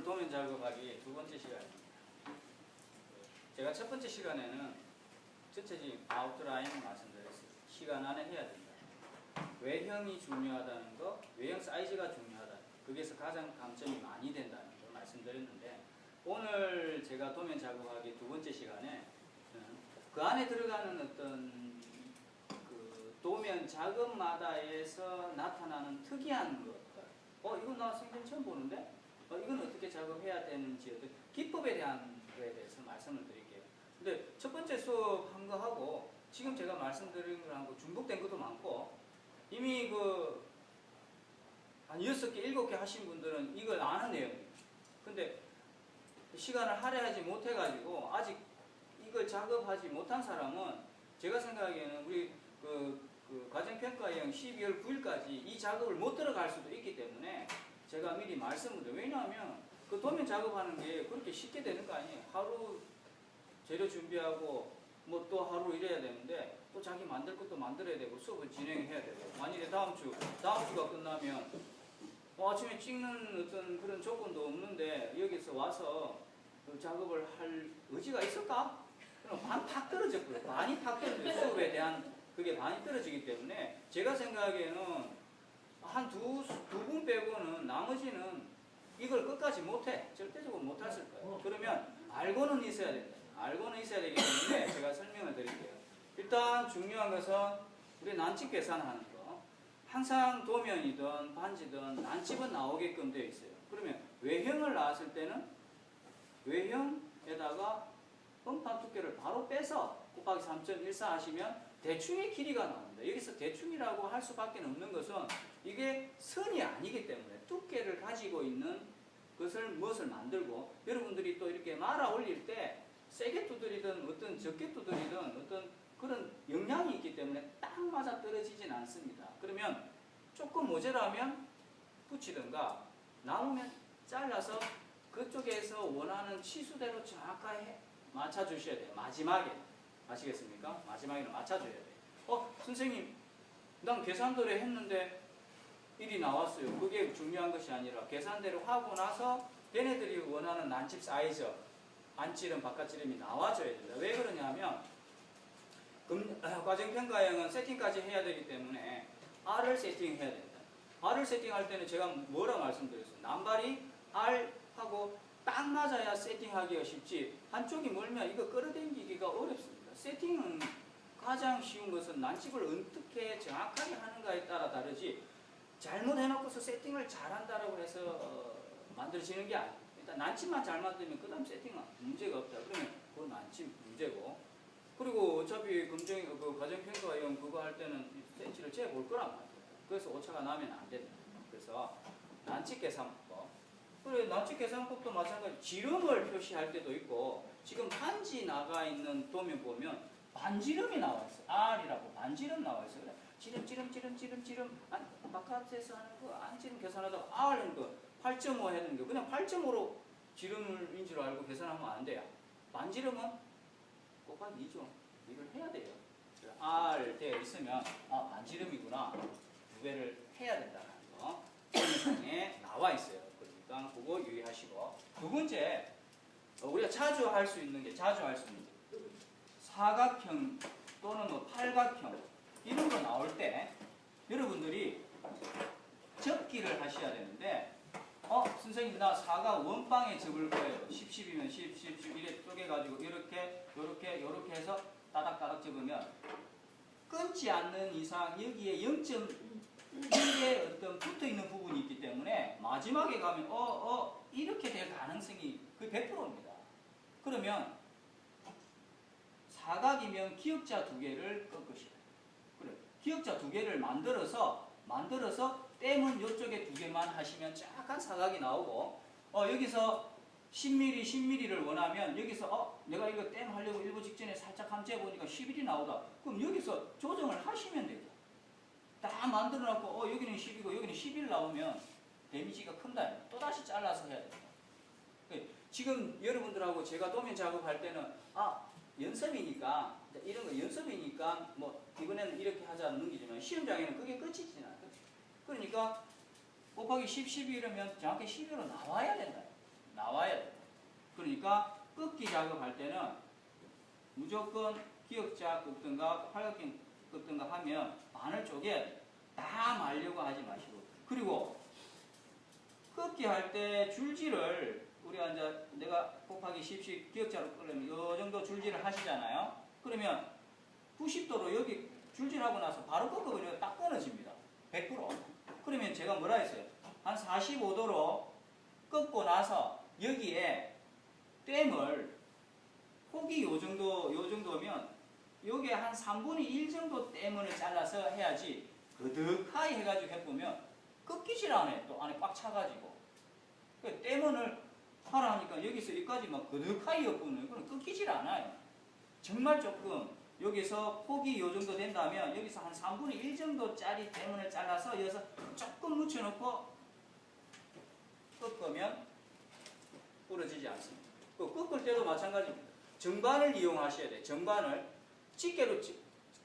도면 작업하기 두 번째 시간입니다. 제가 첫 번째 시간에는 전체적인 아웃라인 말씀드렸어요. 시간 안에 해야 된다. 외형이 중요하다는 거, 외형 사이즈가 중요하다. 거기에서 가장 감점이 많이 된다는 걸 말씀드렸는데, 오늘 제가 도면 작업하기 두 번째 시간에 그 안에 들어가는 어떤 그 도면 작업마다에서 나타나는 특이한 것들, 이건 나 생전 처음 보는데, 이건 어떻게 작업해야 되는지 어떤 기법에 대한 거에 대해서 말씀을 드릴게요. 근데 첫 번째 수업 한 거 하고 지금 제가 말씀드린 거하고 중복된 것도 많고, 이미 한 6개, 7개 하신 분들은 이걸 아는 내용이에요. 근데 시간을 할애하지 못해가지고 아직 이걸 작업하지 못한 사람은 제가 생각하기에는 우리 과정평가형 12월 9일까지 이 작업을 못 들어갈 수도 있기 때문에 제가 미리 말씀을 드려요. 왜냐하면 그 도면 작업하는 게 그렇게 쉽게 되는 거 아니에요. 하루 재료 준비하고 뭐 또 하루 일해야 되는데 또 자기 만들 것도 만들어야 되고 수업을 진행해야 되고, 만일에 다음 주가 끝나면 아침에 찍는 어떤 그런 조건도 없는데 여기서 와서 그 작업을 할 의지가 있을까? 그럼 반 팍 떨어졌고요. 반이 팍 떨어져요. 수업에 대한 그게 반이 떨어지기 때문에 제가 생각하기에는 한 두 분 빼고는 나머지는 이걸 끝까지 못해. 절대적으로 못했을 거예요. 그러면 알고는 있어야 된다. 알고는 있어야 되기 때문에 제가 설명을 드릴게요. 일단 중요한 것은 우리 난집 계산하는 거. 항상 도면이든 반지든 난집은 나오게끔 되어 있어요. 그러면 외형을 나왔을 때는 외형에다가 음판 두께를 바로 빼서 곱하기 3.14 하시면 대충의 길이가 나옵니다. 여기서 대충이라고 할 수밖에 없는 것은 이게 선이 아니기 때문에 두께를 가지고 있는 것을 무엇을 만들고, 여러분들이 또 이렇게 말아 올릴 때 세게 두드리든 어떤 적게 두드리든 어떤 그런 영향이 있기 때문에 딱 맞아 떨어지진 않습니다. 그러면 조금 모자라면 붙이든가 남으면 잘라서 그쪽에서 원하는 치수대로 정확하게 맞춰주셔야 돼요. 마지막에. 아시겠습니까? 마지막에는 맞춰줘야 돼요. 선생님, 난 계산대로 했는데 일이 나왔어요. 그게 중요한 것이 아니라 계산대로 하고 나서 걔네들이 원하는 난집 사이즈, 안지름, 바깥지름이 나와줘야 된다. 왜 그러냐면 과정평가형은 세팅까지 해야 되기 때문에 R을 세팅해야 된다. R을 세팅할 때는 제가 뭐라 말씀드렸어요? 남발이 R하고 딱 맞아야 세팅하기가 쉽지, 한쪽이 멀면 이거 끌어당기기가 어렵습니다. 세팅은 가장 쉬운 것은 난집을 어떻게 정확하게 하는가에 따라 다르지, 잘못해놓고서 세팅을 잘한다라고 해서 만들어지는 게 아니에요. 일단 난집만 잘 만들면 그 다음 세팅은 문제가 없다. 그러면 그건 난집 문제고, 그리고 어차피 과정평가형 그거 할 때는 센치를 재볼 거란 말이에요. 그래서 오차가 나면 안 된다. 그래서 난집 계산법. 그래, 난집 계산법도 마찬가지. 지름을 표시할 때도 있고, 지금 반지 나가 있는 도면 보면 반지름이 나와 있어요. R이라고 반지름 나와 있어요. 그래, 지름, 바깥에서 하는 거 안지름 계산하다가 R인 거 8.5 하는 거 그냥 8.5로 지름인 줄 알고 계산하면 안 돼요. 반지름은 곱하기 2죠. 이걸 해야 돼요. R 되어 있으면 반지름이구나. 2배를 해야 된다는 거 설명에 나와 있어요. 그러니까 그거 유의하시고, 두 번째, 우리가 자주 할 수 있는 게 사각형 또는 팔각형 이런 거 나올 때 여러분들이 접기를 하셔야 되는데, 선생님 나 사각 원방에 접을 거예요. 10, 10이면 10, 10, 10 이렇게 쪼개가지고 이렇게 해서 따닥따닥 접으면 끊지 않는 이상 여기에 0.1의 어떤 붙어있는 부분이 있기 때문에 마지막에 가면 이렇게 될 가능성이 거의 100%입니다. 그러면 사각이면 기역자 2개를 꺾으셔야 돼요. 그래, 기역자 2개를 만들어서 땜은 이쪽에 2개만 하시면 약간 사각이 나오고, 여기서 10mm를 원하면 여기서 내가 이거 땜 하려고 일부 직전에 살짝 한번 재보니까 11이 나오다. 그럼 여기서 조정을 하시면 돼요. 딱 만들어 놓고 여기는 10이고 여기는 11 나오면 데미지가 큰다. 또다시 잘라서 해야 돼요. 지금 여러분들하고 제가 도면 작업할 때는 연습이니까 이런 거 연습이니까 뭐 이번에는 이렇게 하자는 넘기지만 시험장에는 그게 끝이지 않아요. 그러니까 곱하기 10, 12 이러면 정확히 12로 나와야 된다. 나와야 돼. 그러니까 꺾기 작업할 때는 무조건 기역자 꺾든가 팔각형 꺾든가 하면 반을 쪼개야 돼. 다 말려고 하지 마시고. 그리고 꺾기 할 때 줄지를 우리가 이제 내가 곱하기 10씩 기역자로 끄려면 이 정도 줄지를 하시잖아요. 그러면 90도로 여기 줄질하고 나서 바로 꺾어버리면 딱 끊어집니다. 100%. 그러면 제가 뭐라 했어요? 한 45도로 꺾고 나서 여기에 댐을 폭이 요 정도면 여기에 한 3분의 1 정도 댐을 잘라서 해야지 그득하게 해가지고 해보면 꺾이질 않아요. 또 안에 꽉 차가지고. 댐을 하라 하니까 여기서 여기까지 막 그득하게 엮으면 그건 꺾이질 않아요. 정말 조금 여기서 폭이 요 정도 된다면 여기서 한 3분의 1 정도짜리 대문을 잘라서 여기서 조금 묻혀놓고 꺾으면 부러지지 않습니다. 꺾을 때도 마찬가지입니다. 정반을 이용하셔야 돼요. 정반을 집게로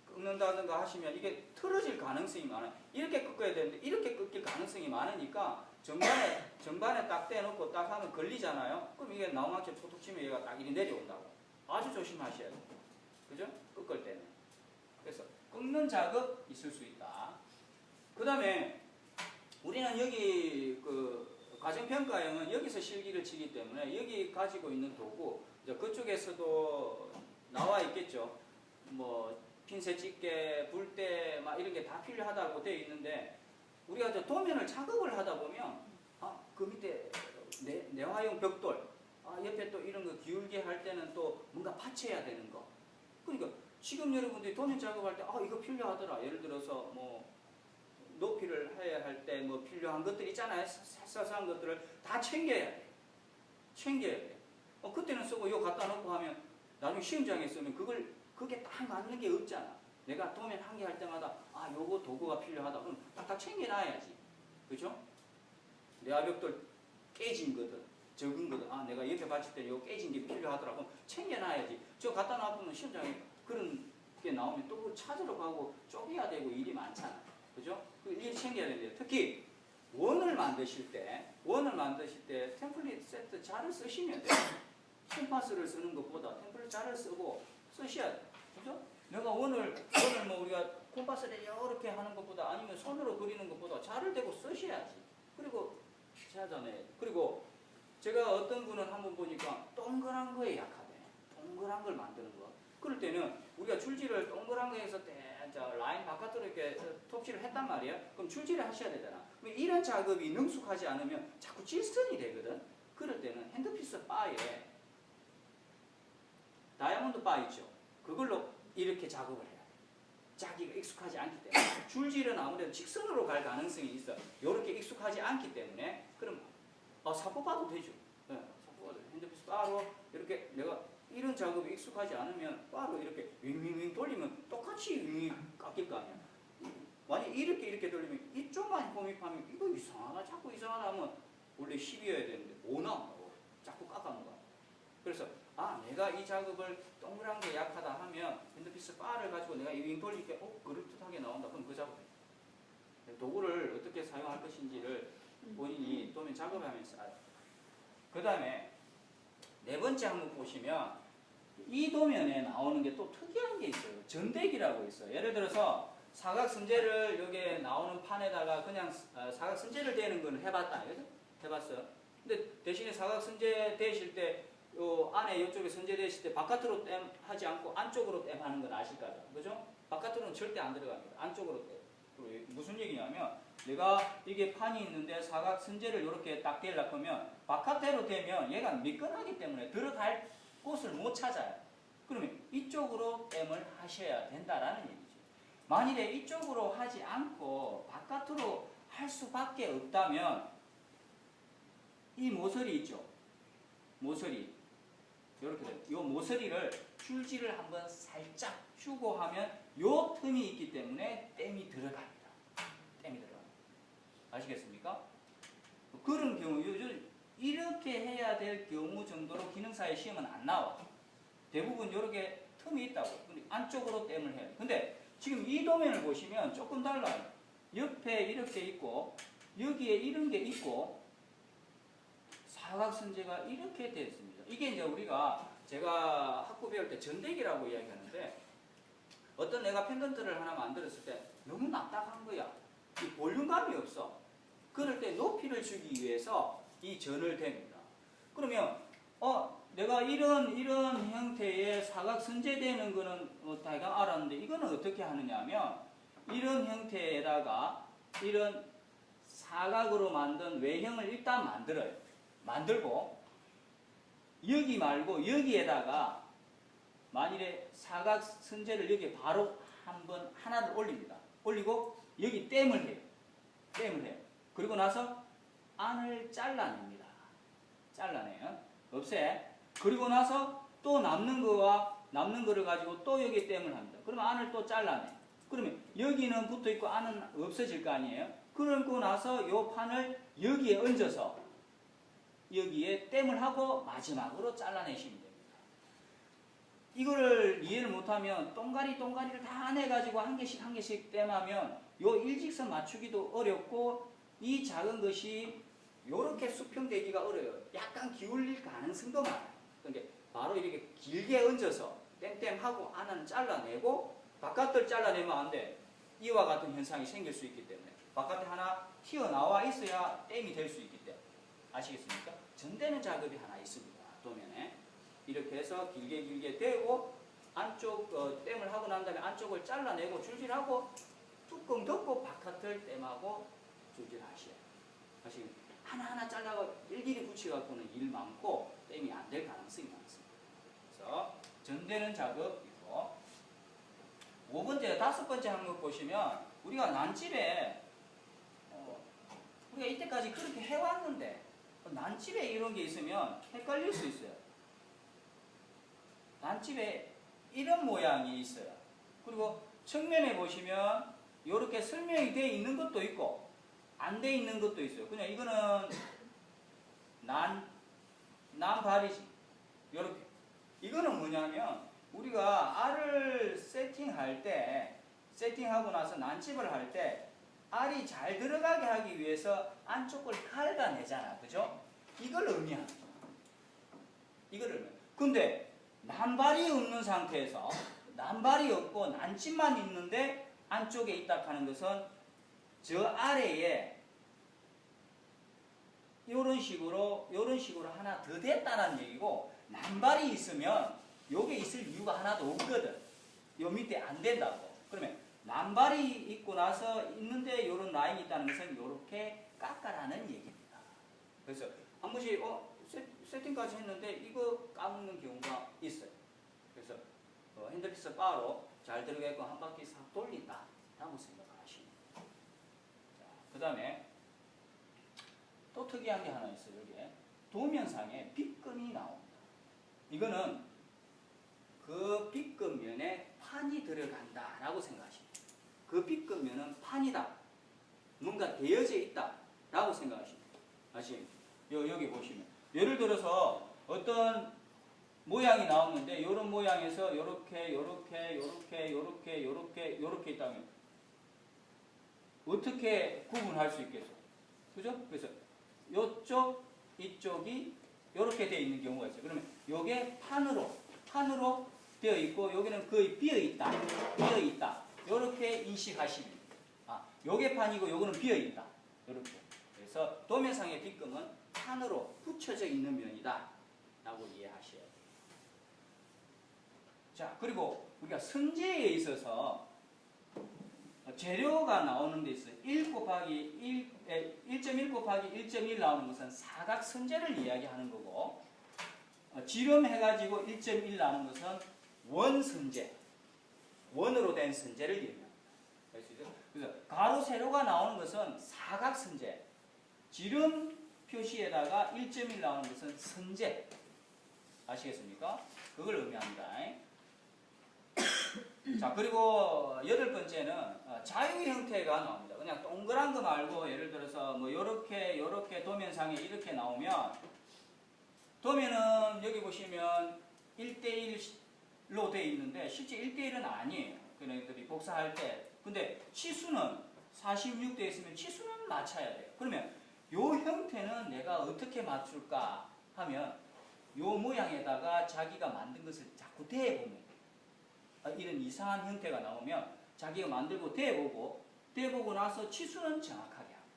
꺾는다든가 하시면 이게 틀어질 가능성이 많아요. 이렇게 꺾어야 되는데 이렇게 꺾일 가능성이 많으니까 정반에 딱 떼놓고 딱 하면 걸리잖아요. 그럼 이게 나무망치 툭툭 치면 얘가 딱 이리 내려온다고. 아주 조심하셔야 돼요. 그죠? 꺾을 때는. 그래서 꺾는 작업 있을 수 있다. 그 다음에 우리는 여기 그 과정평가형은 여기서 실기를 치기 때문에 여기 가지고 있는 도구 이제 그쪽에서도 나와 있겠죠. 뭐 핀셋 집게, 불대 막 이런 게 다 필요하다고 되어 있는데 우리가 저 도면을 작업을 하다 보면 그 밑에 내화용 벽돌 옆에 또 이런 거 기울게 할 때는 또 뭔가 받쳐야 되는 거. 그러니까 지금 여러분들이 도면 작업할 때 이거 필요하더라. 예를 들어서 뭐 높이를 해야 할 때 뭐 필요한 것들 있잖아요. 사소한 것들을 다 챙겨야 돼. 챙겨야 돼. 그때는 쓰고 이거 갖다 놓고 하면 나중에 시험장에 쓰면 그게 딱 맞는 게 없잖아. 내가 도면 한 개 할 때마다 요거 도구가 필요하다. 그럼 딱딱 챙겨놔야지. 그죠? 내화벽돌 깨진 거든 적은 거든 내가 옆에 받칠 때 요거 깨진 게 필요하더라. 그럼 챙겨놔야지. 저 갖다 놔두면 시험장에 그런 게 나오면 또 그걸 찾으러 가고 쪼개야 되고 일이 많잖아. 그죠? 그 일 챙겨야 되는데 특히 원을 만드실 때 템플릿 세트 자를 쓰시면 돼요. 콤파스를 쓰는 것보다 템플릿 자를 쓰고 쓰셔야 돼요. 그죠? 내가 원을 뭐 우리가 콤파스를 이렇게 하는 것보다 아니면 손으로 그리는 것보다 자를 대고 쓰셔야지. 그리고 하잖아요. 그리고 제가 어떤 분은 한번 보니까 동그란 거에 약하대. 동그란 걸 만드는 거. 그럴 때는 우리가 줄지를 동그란 거에서 라인 바깥으로 이렇게 톱질을 했단 말이야. 그럼 줄지를 하셔야 되잖아. 그럼 이런 작업이 능숙하지 않으면 자꾸 질선이 되거든. 그럴 때는 핸드피스 바에 다이아몬드 바 있죠. 그걸로 이렇게 작업을 해야 돼. 자기가 익숙하지 않기 때문에. 줄질은 아무래도 직선으로 갈 가능성이 있어. 이렇게 익숙하지 않기 때문에. 그럼 사포 바도 되죠. 네, 사포 바도 핸드피스 바로 이렇게 내가 이런 작업이 익숙하지 않으면 바로 이렇게 윙윙윙 돌리면 똑같이 윙윙 깎일 거 아니야. 만약 이렇게 돌리면 이쪽만 홈입하면 이거 이상하다. 자꾸 이상하다 하면 원래 10이어야 되는데 5 나온다고. 자꾸 깎아놓은 거야. 그래서 내가 이 작업을 동그란 게 약하다 하면 핸드피스 바를 가지고 내가 윙 돌리니까 그럴듯하게 나온다. 그럼 그 작업해. 도구를 어떻게 사용할 것인지를 본인이 도면 작업하면서 알아요. 그 다음에 네 번째 한번 보시면 이 도면에 나오는 게 또 특이한 게 있어요. 전대기라고 있어요. 예를 들어서 사각선재를 여기에 나오는 판에다가 그냥 사각선재를 대는 건 해봤다. 그죠? 해봤어요. 근데 대신에 사각선재 대실 때 요 안에 이쪽에 선재 대실 때 바깥으로 땜 하지 않고 안쪽으로 땜 하는 건 아실 거죠? 그죠? 바깥으로는 절대 안 들어갑니다. 안쪽으로 땜. 무슨 얘기냐면 내가 이게 판이 있는데 사각선재를 이렇게 딱 대려고 하면 바깥으로 대면 얘가 미끈하기 때문에 들어갈 곳을 못 찾아요. 그러면 이쪽으로 땜을 하셔야 된다라는 얘기죠. 만일에 이쪽으로 하지 않고 바깥으로 할 수밖에 없다면 이 모서리 있죠. 모서리. 이렇게 돼요. 이 모서리를 줄지를 한번 살짝 주고 하면 요 틈이 있기 때문에 땜이 들어갑니다. 땜이 들어갑니다. 아시겠습니까? 그런 경우 이렇게 해야 될 경우 정도로 기능사의 시험은 안 나와. 대부분 이렇게 틈이 있다고. 근데 안쪽으로 땜을 해요. 근데 지금 이 도면을 보시면 조금 달라요. 옆에 이렇게 있고 여기에 이런 게 있고 사각선제가 이렇게 되어 있습니다. 이게 이제 우리가 제가 학부 배울 때 전대기라고 이야기하는데 어떤 내가 펜던트를 하나 만들었을 때 너무 납작한 거야. 이 볼륨감이 없어. 그럴 때 높이를 주기 위해서 이 전을 댑니다. 그러면 내가 이런 형태의 사각 선제되는 거는 다가 알았는데 이거는 어떻게 하느냐면 이런 형태에다가 이런 사각으로 만든 외형을 일단 만들어요. 만들고 여기 말고 여기에다가 만일에 사각 선제를 여기 바로 한번 하나를 올립니다. 올리고 여기 댐을 해요. 댐을 해요. 그리고 나서 안을 잘라냅니다. 잘라내요. 없애. 그리고 나서 또 남는 거를 가지고 또 여기 댐을 합니다. 그러면 안을 또 잘라내. 그러면 여기는 붙어 있고 안은 없어질 거 아니에요. 그러고 나서 이 판을 여기에 얹어서 여기에 댐을 하고 마지막으로 잘라내시면 됩니다. 이거를 이해를 못하면 동가리를 다 안해가지고 한 개씩 땜하면 요 일직선 맞추기도 어렵고 이 작은 것이 요렇게 수평되기가 어려워요. 약간 기울릴 가능성도 많아요. 그러니까 바로 이렇게 길게 얹어서 땜땜하고 안은 잘라내고 바깥을 잘라내면 안 돼. 이와 같은 현상이 생길 수 있기 때문에 바깥에 하나 튀어나와 있어야 땜이 될 수 있기 때문에 아시겠습니까? 전대는 작업이 하나 있습니다. 도면에 이렇게 해서 길게 대고 안쪽 땜을 하고 난 다음에 안쪽을 잘라내고 줄질하고 뚜껑 덮고 바깥을 땜하고 줄질하셔야 아시겠습니까? 하나하나 잘라서 일일이 붙여갖고는 일 많고 땜이 안 될 가능성이 많습니다. 그래서 전대는 작업이고 5번째, 5번째 항목 보시면 우리가 난집에 우리가 이때까지 그렇게 해왔는데 난집에 이런 게 있으면 헷갈릴 수 있어요. 난집에 이런 모양이 있어요. 그리고 측면에 보시면 이렇게 설명이 되어 있는 것도 있고 안 되어 있는 것도 있어요. 그냥 이거는 난발이지. 이렇게. 이거는 뭐냐면 우리가 알을 세팅하고 나서 난집을 할 때 알이 잘 들어가게 하기 위해서 안쪽을 갉아내잖아. 그죠? 이걸 의미합니다. 이걸 의미합니다. 근데 난발이 없는 상태에서 난발이 없고 난집만 있는데 안쪽에 있다 하는 것은 저 아래에 이런 식으로 하나 더 됐다는 얘기고 난발이 있으면 요게 있을 이유가 하나도 없거든. 요 밑에 안 된다고. 그러면 난발이 있고 나서 있는데 요런 라인이 있다는 것은 요렇게 깎아라는 얘기입니다. 그래서 한 번씩 세팅까지 했는데 이거 까먹는 경우가 있어요. 그래서 핸들피스 바로 잘 들어가고 한 바퀴 싹 돌린다 라고 생각하시면 됩니다. 그 다음에 또 특이한 게 하나 있어요. 여기에 도면상에 빗금이 나옵니다. 이거는 그 빗금면에 판이 들어간다 라고 생각하십니다. 그 빗금면은 판이다. 뭔가 되어져 있다 라고 생각하십니다. 아시겠죠? 여기 보시면 예를 들어서 어떤 모양이 나오는데 이런 모양에서 요렇게 있다면 어떻게 구분할 수 있겠어? 그죠? 그래서 요쪽, 이쪽이 요렇게 되어 있는 경우가 있어요. 그러면 요게 판으로 되어 있고 여기는 거의 비어 있다. 요렇게 인식하시면 요게 판이고 요거는 비어 있다. 요렇게. 그래서 도면상의 빗금은 판으로 붙여져 있는 면이다 라고 이해하셔야 돼요. 자, 그리고 우리가 선제에 있어서 재료가 나오는 데 있어요. 1.1 곱하기 1.1 나오는 것은 사각 선제를 이야기하는 거고 지름 해가지고 1.1 나오는 것은 원 선제, 원으로 된 선제를 이야기합니다. 그래서 가로 세로가 나오는 것은 사각 선제, 지름 표시에다가 1.1 나오는 것은 선제. 아시겠습니까? 그걸 의미합니다. 자, 그리고 8번째는 자유 형태가 나옵니다. 그냥 동그란 거 말고 예를 들어서 뭐 요렇게 도면상에 이렇게 나오면 도면은 여기 보시면 1대1로 되어 있는데 실제 1대1은 아니에요. 그네들이 복사할 때. 근데 치수는 46 되어 있으면 치수는 맞춰야 돼요. 그러면 요 형태는 내가 어떻게 맞출까 하면 요 모양에다가 자기가 만든 것을 자꾸 대보면 이런 이상한 형태가 나오면 자기가 만들고 대보고 나서 치수는 정확하게 하고.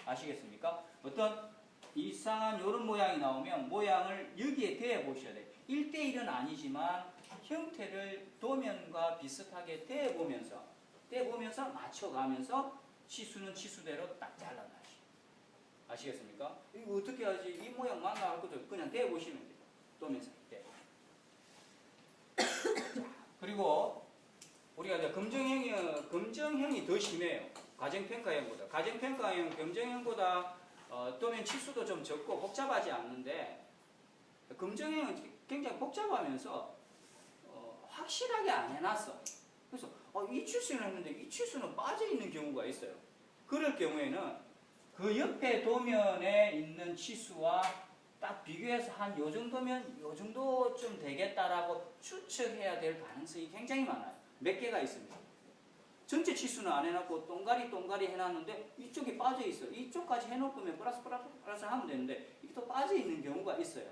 아시겠습니까? 어떤 이상한 이런 모양이 나오면 모양을 여기에 대보셔야 돼요. 1대1은 아니지만 형태를 도면과 비슷하게 대보면서 맞춰가면서 치수는 치수대로 딱 잘라놔야죠. 아시겠습니까? 이거 어떻게 하지? 이 모양 맞나 할 것도 그냥 대보시면 돼요. 도면서. 그리고 우리가 이제 검정형이 더 심해요. 과정평가형보다. 과정평가형, 검정형보다 또면 치수도 좀 적고 복잡하지 않는데 검정형은 굉장히 복잡하면서 확실하게 안 해놨어. 그래서 이 치수는 했는데 이 치수는 빠져있는 경우가 있어요. 그럴 경우에는 그 옆에 도면에 있는 치수와 딱 비교해서 한 요 정도면 요 정도쯤 되겠다라고 추측해야 될 가능성이 굉장히 많아요. 몇 개가 있습니다. 전체 치수는 안 해놨고 동가리 해놨는데 이쪽이 빠져있어. 이쪽까지 해놓으면 플러스 하면 되는데 이게 또 빠져있는 경우가 있어요.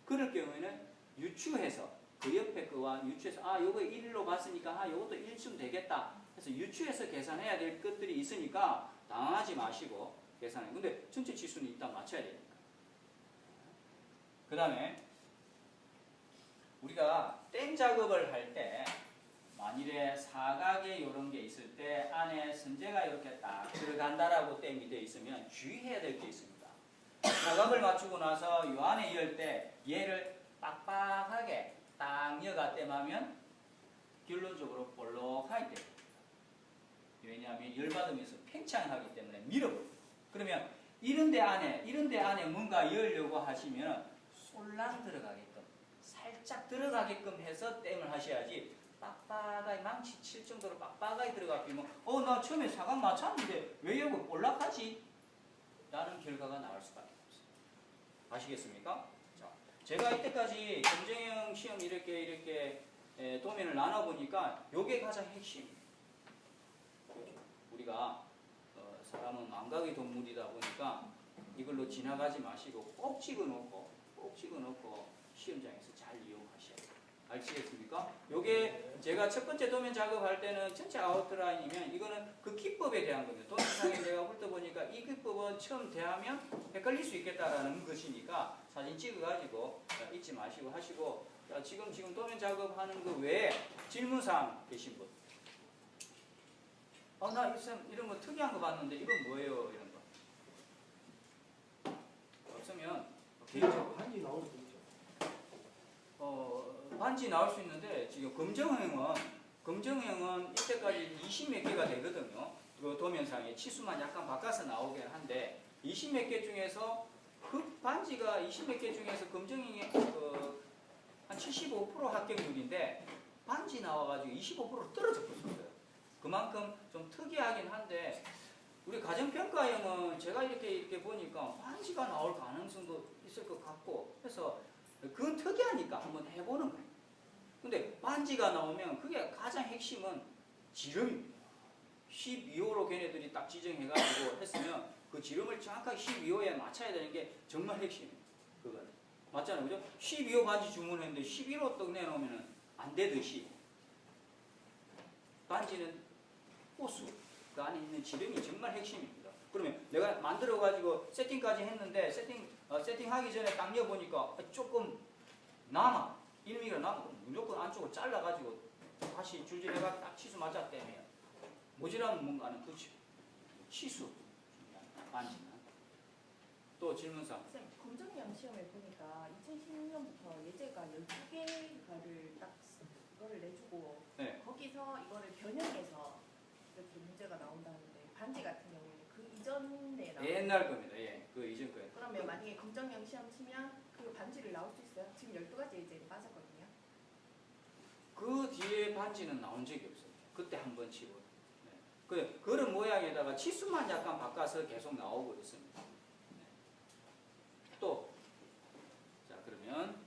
그럴 경우에는 유추해서 그 옆에 거와 유추해서 요거 1로 봤으니까 요것도 1쯤 되겠다 해서 유추해서 계산해야 될 것들이 있으니까 당황하지 마시고 계산해요. 근데 전체 치수는 일단 맞춰야 되니까. 그 다음에 우리가 땡 작업을 할 때 만일에 사각에 이런 게 있을 때 안에 선재가 이렇게 딱 들어간다라고 땡이 되어 있으면 주의해야 될 게 있습니다. 사각을 맞추고 나서 이 안에 열 때 얘를 빡빡하게 딱 여가 땜하면 결론적으로 볼록하게 됩니다. 왜냐하면 열받으면서 팽창하기 때문에 밀어버려요. 그러면 이런 데 안에 뭔가 열려고 하시면 솔랑 들어가게끔 살짝 들어가게끔 해서 땜을 하셔야지 빡빡하게 망치 칠 정도로 빡빡하게 들어가면 나 처음에 사각 맞췄는데 왜 여기 볼락하지? 라는 결과가 나올 수밖에 없어요. 아시겠습니까? 자, 제가 이때까지 검정형 시험 이렇게 도면을 나눠보니까 요게 가장 핵심이에요. 우리가 사람은 망각의 동물이다 보니까 이걸로 지나가지 마시고 꼭 찍어놓고 시험장에서 잘 이용하셔야 돼요. 아시겠습니까? 요게 제가 첫 번째 도면 작업할 때는 전체 아웃라인이면 이거는 그 기법에 대한 겁니다. 도면상에 내가 훑어보니까 이 기법은 처음 대하면 헷갈릴 수 있겠다라는 것이니까 사진 찍어가지고 잊지 마시고 하시고 지금 도면 작업하는 거 외에 질문사항 계신 분 나 이런 거 특이한 거 봤는데 이건 뭐예요? 이런 거 없으면 개인적으로 반지 나올 수 있죠. 반지 나올 수 있는데 지금 검정형은 이때까지 20몇 개가 되거든요. 그 도면상에 치수만 약간 바꿔서 나오긴 한데 20몇 개 중에서 그 반지가 20몇 개 중에서 검정형이 한 75% 합격률인데 반지 나와가지고 25% 떨어져 버렸어요. 그만큼 좀 특이하긴 한데 우리 가정평가형은 제가 이렇게 보니까 반지가 나올 가능성도 있을 것 같고 해서 그건 특이하니까 한번 해보는 거예요. 근데 반지가 나오면 그게 가장 핵심은 지름입니다. 12호로 걔네들이 딱 지정해가지고 했으면 그 지름을 정확하게 12호에 맞춰야 되는 게 정말 핵심이에요. 그거는. 맞잖아요. 그죠? 12호 반지 주문했는데 11호 떡 내놓으면 안 되듯이 반지는 호수, 그 안에 있는 지름이 정말 핵심입니다. 그러면 내가 만들어가지고 세팅까지 했는데 세팅하기 전에 딱 여보니까 조금 남아. 1mm가 남아. 무조건 안쪽을 잘라가지고 다시 줄줄해가 딱 치수 맞았다면 모자라면 뭔가는 그치. 치수. 반지는. 또 질문상. 선생님, 검정형 시험에 보니까 2016년부터 예제가 12개를 딱 이거를 내주고 네. 거기서 이거를 변형해서 이렇게 문제가 나온다는데 반지 같은 경우는 그 이전에 나온 옛날 겁니다. 예. 그 이전 거예요. 그러면 만약에 검정형 시험 치면 그 반지를 나올 수 있어요? 지금 12가지 예제에 빠졌거든요. 그 뒤에 반지는 나온 적이 없어요. 그때 한 번 치고. 네. 그런 모양에다가 치수만 약간 바꿔서 계속 나오고 있습니다. 네. 또, 자, 그러면